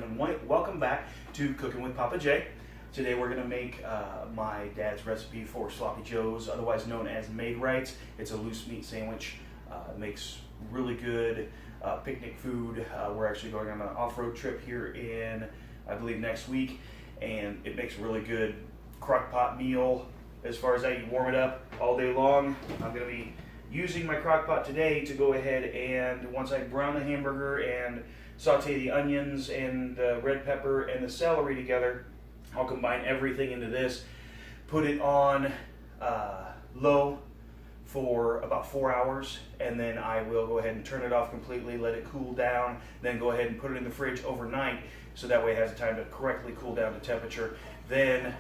and welcome back to Cooking with Papa J. Today we're going to make my dad's recipe for Sloppy Joes, otherwise known as Made-rites. It's a loose meat sandwich. It makes really good picnic food. We're actually going on an off-road trip here in, I believe, next week, and it makes a really good crock pot meal. As far as that, you warm it up all day long. I'm going to be using my crock pot today to go ahead and, once I brown the hamburger and saute the onions and the red pepper and the celery together, I'll combine everything into this, put it on low for about 4 hours, and then I will go ahead and turn it off completely, let it cool down, then go ahead and put it in the fridge overnight so that way it has time to correctly cool down to temperature. Then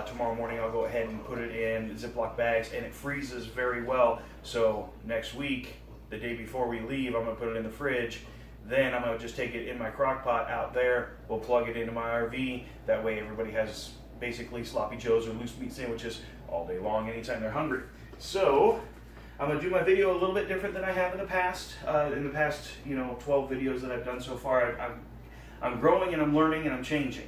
tomorrow morning I'll go ahead and put it in Ziploc bags, and it freezes very well. So next week, the day before we leave, I'm going to put it in the fridge. Then I'm going to just take it in my crock pot out there. We'll plug it into my RV. That way everybody has basically Sloppy Joes or loose meat sandwiches all day long anytime they're hungry. So I'm going to do my video a little bit different than I have in the past. 12 videos that I've done so far, I'm growing and I'm learning and I'm changing.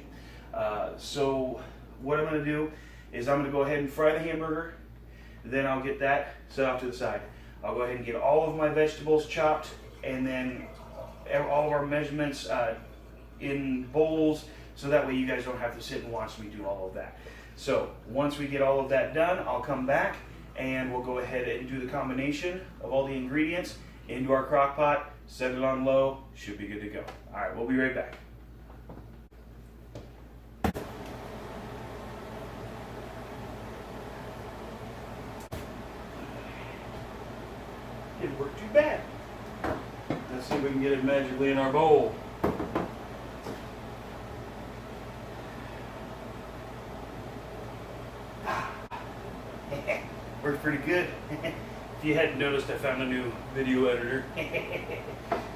So what I'm going to do is I'm going to go ahead and fry the hamburger. Then I'll get that set off to the side. I'll go ahead and get all of my vegetables chopped, and then all of our measurements in bowls, so that way you guys don't have to sit and watch me do all of that. So once we get all of that done, I'll come back and we'll go ahead and do the combination of all the ingredients into our crock pot, set it on low, should be good to go. All right, we'll be right back. Didn't work too bad. Let's see if we can get it magically in our bowl. Worked pretty good. If you hadn't noticed, I found a new video editor.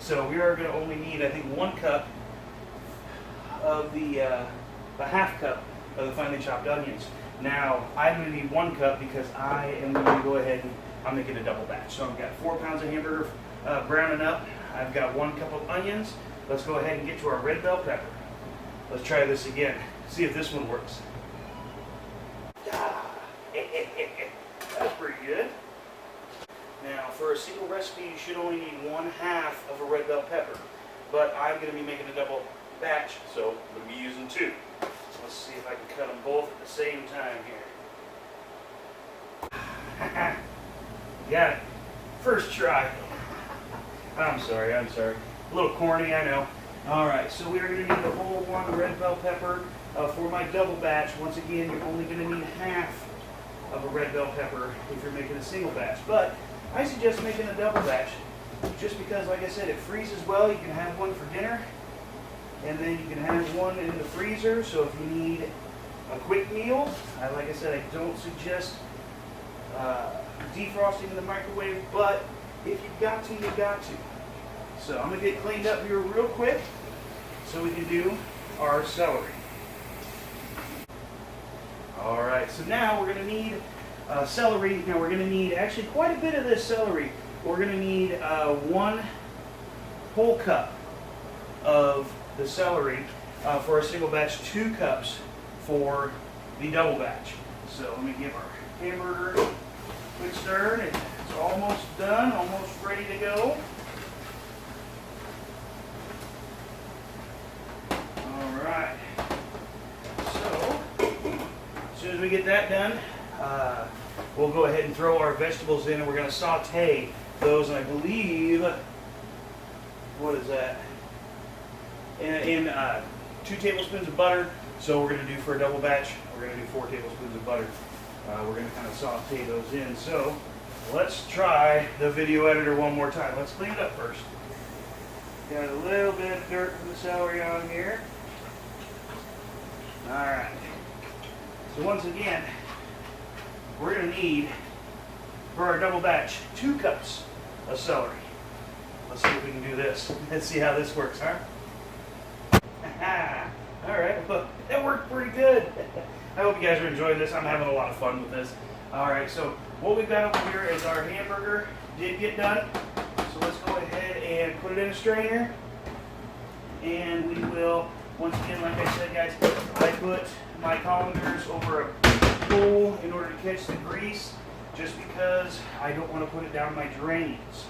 So we are going to only need, I think, 1 cup of the half cup of the finely chopped onions. Now, I'm going to need 1 cup because I am going to go ahead and I'm making a double batch. So I've got 4 pounds of hamburger browning up. I've got 1 cup of onions. Let's go ahead and get to our red bell pepper. Let's try this again. See if this one works. That's pretty good. Now, for a single recipe, you should only need 1/2 of a red bell pepper. But I'm going to be making a double batch, so I'm going to be using 2. Let's see if I can cut them both at the same time here. Got it. First try. I'm sorry. A little corny, I know. Alright, so we are going to need the whole 1 red bell pepper for my double batch. Once again, you're only going to need 1/2 of a red bell pepper if you're making a single batch. But I suggest making a double batch just because, like I said, it freezes well. You can have 1 for dinner, and then you can have 1 in the freezer. So if you need a quick meal, like I said, I don't suggest defrosting in the microwave, but if you've got to, you got to. So I'm going to get cleaned up here real quick so we can do our celery. Alright, so now we're going to need celery. Now we're going to need actually quite a bit of this celery. We're going to need 1 whole cup of the celery for a single batch, 2 cups for the double batch. So let me give our hamburger a quick stir, and it's almost done, almost ready to go. Alright, so as soon as we get that done, we'll go ahead and throw our vegetables in, and we're going to saute those, and I believe, what is that, in 2 tablespoons of butter. So we're going to do, for a double batch, we're going to do 4 tablespoons of butter. We're going to kind of saute those in. So let's try the video editor one more time. Let's clean it up first. Got a little bit of dirt from the celery on here. Alright. So once again, we're going to need, for our double batch, 2 cups of celery. Let's see if we can do this. Let's see how this works, huh? Alright, well, that worked pretty good. I hope you guys are enjoying this. I'm having a lot of fun with this. Alright, so what we've got over here is our hamburger did get done. So let's go ahead and put it in a strainer. And we will Once again, like I said, guys, I put my colanders over a bowl in order to catch the grease, just because I don't want to put it down my drains.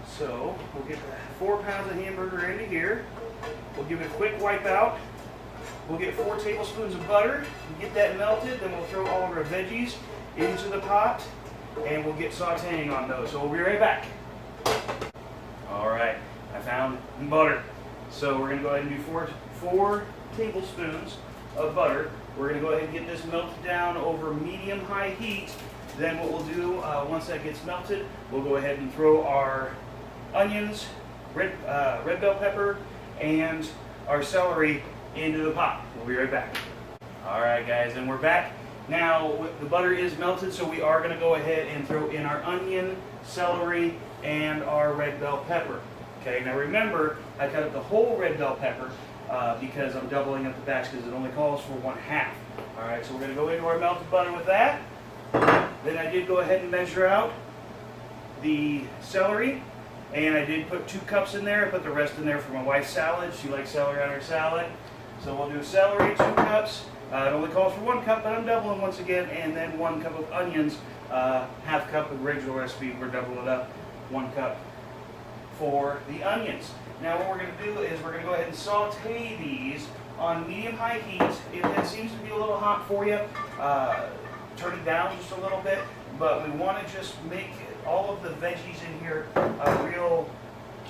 So we'll get the 4 pounds of hamburger into here. We'll give it a quick wipe out. We'll get 4 tablespoons of butter, get that melted, then we'll throw all of our veggies into the pot, and we'll get sauteing on those. So we'll be right back. All right, I found butter. So we're gonna go ahead and do four tablespoons of butter. We're gonna go ahead and get this melted down over medium-high heat. Then what we'll do, once that gets melted, we'll go ahead and throw our onions, red bell pepper, and our celery into the pot. We'll be right back. All right, guys, and we're back. Now, the butter is melted, so we are going to go ahead and throw in our onion, celery, and our red bell pepper. Okay, now remember, I cut up the whole red bell pepper because I'm doubling up the batch because it only calls for 1/2. All right, so we're going to go into our melted butter with that. Then I did go ahead and measure out the celery, and I did put 2 cups in there. I put the rest in there for my wife's salad. She likes celery on her salad. So we'll do celery, 2 cups. It only calls for 1 cup, but I'm doubling once again. And then 1 cup of onions, 1/2 cup of the original recipe. We're doubling it up, 1 cup for the onions. Now what we're going to do is we're going to go ahead and saute these on medium-high heat. If it seems to be a little hot for you, turn it down just a little bit. But we want to just make all of the veggies in here real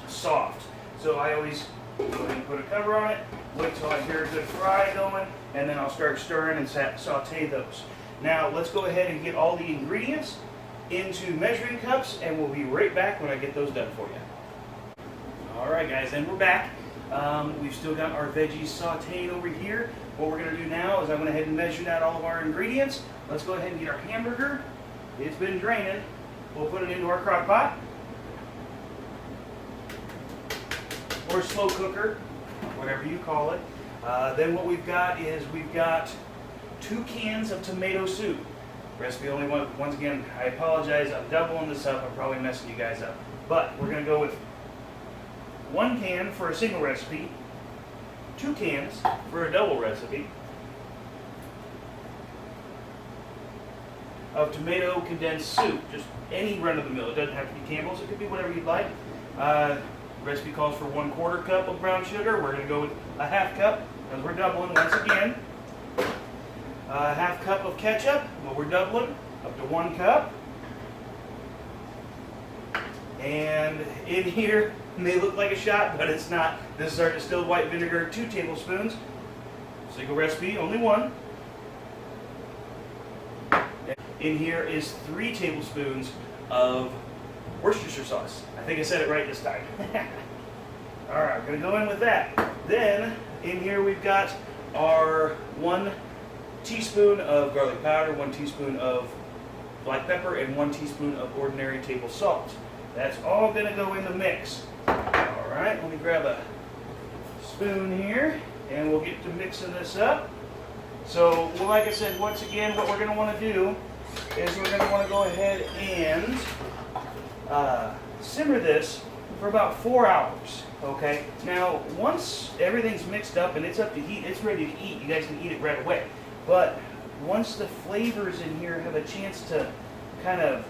soft. So I always go ahead and put a cover on it, wait till I hear a good fry going, and then I'll start stirring and saute those. Now let's go ahead and get all the ingredients into measuring cups, and we'll be right back when I get those done for you. All right, guys, and we're back. We've still got our veggies sauteed over here. What we're going to do now is I went ahead and measured out all of our ingredients. Let's go ahead and get our hamburger. It's been draining. We'll put it into our crock pot or slow cooker, whatever you call it. Then what we've got is we've got 2 cans of tomato soup. Recipe only one. Once again, I apologize. I'm doubling this up. I'm probably messing you guys up. But we're going to go with 1 can for a single recipe, 2 cans for a double recipe of tomato condensed soup. Just any run-of-the-mill. It doesn't have to be Campbell's. It could be whatever you'd like. Recipe calls for 1/4 cup of brown sugar. We're going to go with a 1/2 cup because we're doubling once again. 1/2 cup of ketchup. Well, we're doubling up to 1 cup. And in here, it may look like a shot, but it's not. This is our distilled white vinegar, 2 tablespoons. Single recipe, only 1. In here is 3 tablespoons of Worcestershire sauce. I think I said it right this time. All right, we're going to go in with that. Then, in here we've got our 1 teaspoon of garlic powder, 1 teaspoon of black pepper, and 1 teaspoon of ordinary table salt. That's all going to go in the mix. All right, let me grab a spoon here, and we'll get to mixing this up. So, well, like I said, once again, what we're going to want to do is we're going to want to go ahead and simmer this for about 4 hours. Okay. Now, once everything's mixed up and it's up to heat, it's ready to eat. You guys can eat it right away. But once the flavors in here have a chance to kind of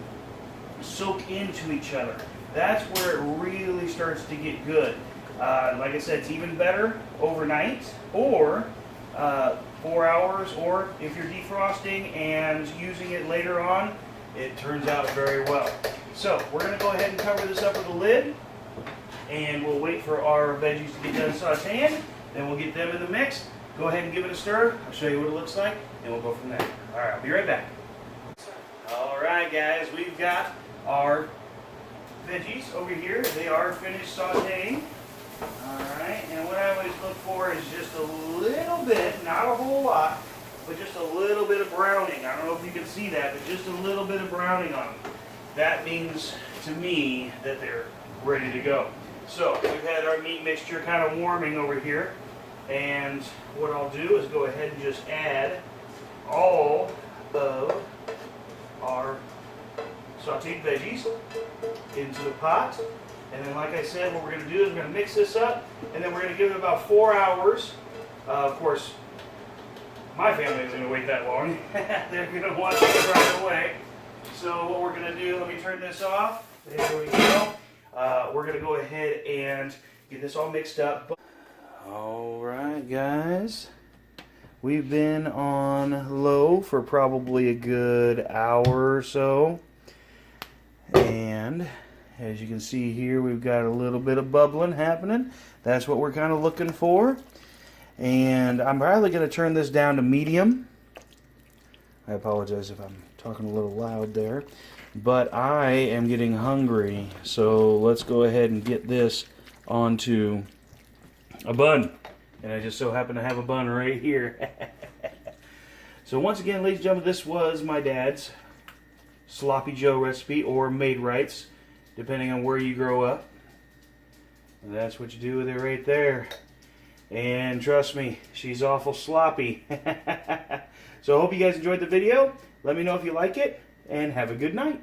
soak into each other, that's where it really starts to get good. Like I said, it's even better overnight or 4 hours, or if you're defrosting and using it later on, it turns out very well. So we're going to go ahead and cover this up with a lid, and we'll wait for our veggies to get done sauteing, then we'll get them in the mix. Go ahead and give it a stir. I'll show you what it looks like, and we'll go from there. All right, I'll be right back. All right, guys, we've got our veggies over here. They are finished sauteing. All right, and what I always look for is just a little bit, not a whole lot, but just a little bit of browning. I don't know if you can see that, but just a little bit of browning on them. That means to me that they're ready to go. So we've had our meat mixture kind of warming over here, and what I'll do is go ahead and just add all of our sauteed veggies into the pot. And then, like I said, what we're going to do is we're going to mix this up, and then we're going to give it about 4 hours Of course, my family isn't going to wait that long. They're going to want it right away. So what we're going to do, let me turn this off. There we go. We're going to go ahead and get this all mixed up. Alright guys, we've been on low for probably a good hour or so. And as you can see here, we've got a little bit of bubbling happening. That's what we're kind of looking for. And I'm probably going to turn this down to medium. I apologize if I'm talking a little loud there. But I am getting hungry. So let's go ahead and get this onto a bun. And I just so happen to have a bun right here. So once again, ladies and gentlemen, this was my dad's Sloppy Joe recipe, or Made-rites, depending on where you grow up. And that's what you do with it right there. And trust me, she's awful sloppy. So I hope you guys enjoyed the video. Let me know if you like it, and have a good night.